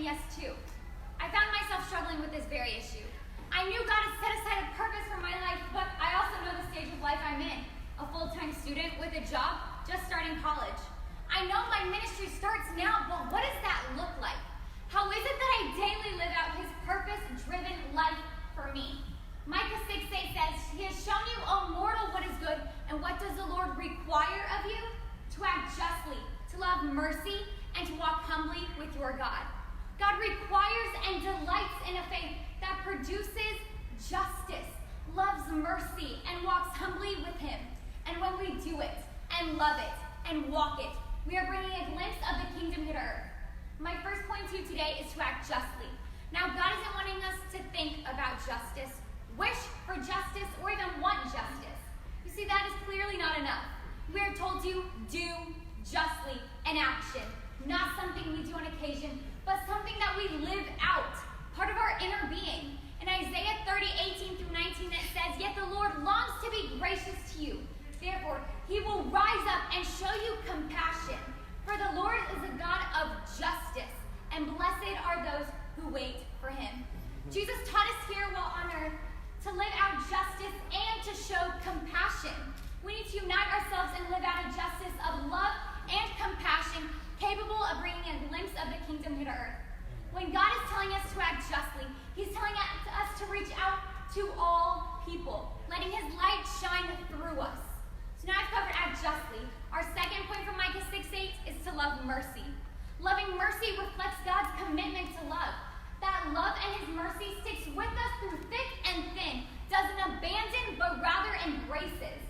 saying yes to. I found myself struggling with this very issue. I knew God had set aside a purpose for my life, but I also know the stage of life I'm in. A full-time student with a job, just starting college. I know my ministry starts now, but what does that look like? How is it that I daily live out his purpose-driven life for me? Micah 6:8 says, he has shown you, O mortal, what is good, and what does the Lord require of you? To act justly, to love mercy, and to walk humbly with your God. God requires and delights in a faith that produces justice, loves mercy, and walks humbly with him. And when we do it, and love it, and walk it, we are bringing a glimpse of the kingdom here to earth. My first point to you today is to act justly. Now, God isn't wanting us to think about justice, wish for justice, or even want justice. You see, that is clearly not enough. We are told to do justly in action, not something we do on occasion, but something that we live out, part of our inner being. In Isaiah 30:18-19, it says, yet the Lord longs to be gracious to you. Therefore, he will rise up and show you compassion. For the Lord is a God of justice, and blessed are those who wait for him. Jesus taught us here while on earth to live out justice and to show compassion. We need to unite ourselves and live out a justice of love and compassion, capable of bringing a glimpse of the kingdom here to earth. When God is telling us to act justly, he's telling us to reach out to all people, letting his light shine through us. So now I've covered act justly. Our second point from Micah 6:8 is to love mercy. Loving mercy reflects God's commitment to love. That love and his mercy sticks with us through thick and thin, doesn't abandon, but rather embraces.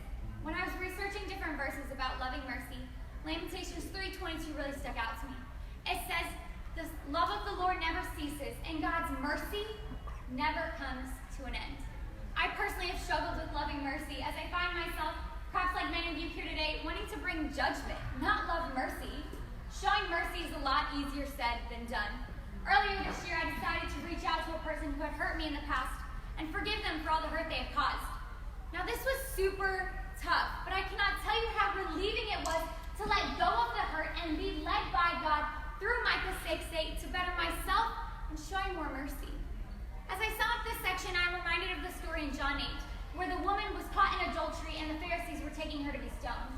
When I was researching different verses about loving mercy, Lamentations 3:22 really stuck out to me. It says, the love of the Lord never ceases, and God's mercy never comes to an end. I personally have struggled with loving mercy, as I find myself, perhaps like many of you here today, wanting to bring judgment, not love mercy. Showing mercy is a lot easier said than done. Earlier this year, I decided to reach out to a person who had hurt me in the past and forgive them for all the hurt they had caused. Now, this was super tough, but I cannot tell you how relieving it was to let go of the hurt and be led by God through Micah 6:8 to better myself and showing more mercy. As I sum up this section, I'm reminded of the story in John 8, where the woman was caught in adultery and the Pharisees were taking her to be stoned.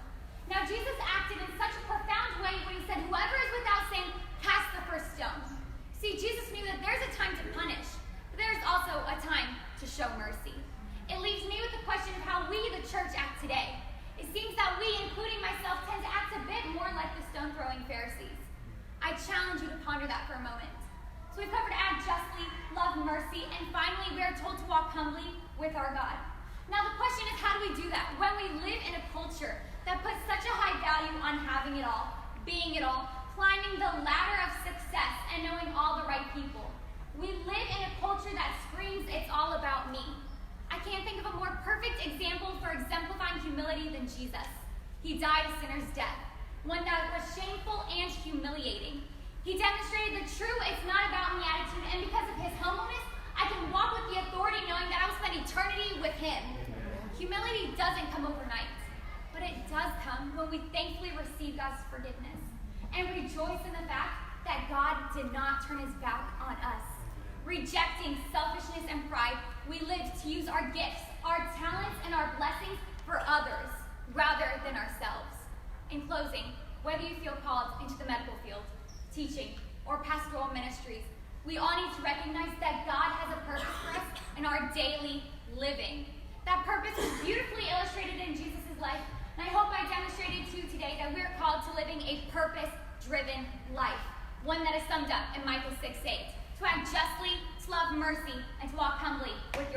Now, Jesus acted in such a profound way when he said, whoever is without sin, cast the first stone. See, Jesus knew that there's a time to punish, but there's also a time to show mercy. It leaves me with the question of how we, the church, act today. It seems that we, including myself, tend to act a bit more like the stone-throwing Pharisees. I challenge you to ponder that for a moment. So we've covered act justly, love mercy, and finally we are told to walk humbly with our God. Now the question is, how do we do that when we live in a culture that puts such a high value on having it all, being it all, climbing the ladder of success and knowing all the right people? We live in a culture that screams it's all about me. I can't think of a more perfect example for exemplifying humility than Jesus. He died a sinner's death, one that was shameful and humiliating. He demonstrated the true it's not about me attitude, and because of his humbleness, I can walk with the authority knowing that I will spend eternity with him. Humility doesn't come overnight, but it does come when we thankfully receive God's forgiveness and rejoice in the fact that God did not turn his back on us. Rejecting selfishness and pride, we live to use our gifts, our talents, and our blessings for others rather than ourselves. In closing, whether you feel called into the medical field, teaching, or pastoral ministries, we all need to recognize that God has a purpose for us in our daily living. That purpose is beautifully illustrated in Jesus' life, and I hope I demonstrated to you today that we're called to living a purpose-driven life, one that is summed up in Micah 6:8, to act justly, to love mercy, and to walk humbly with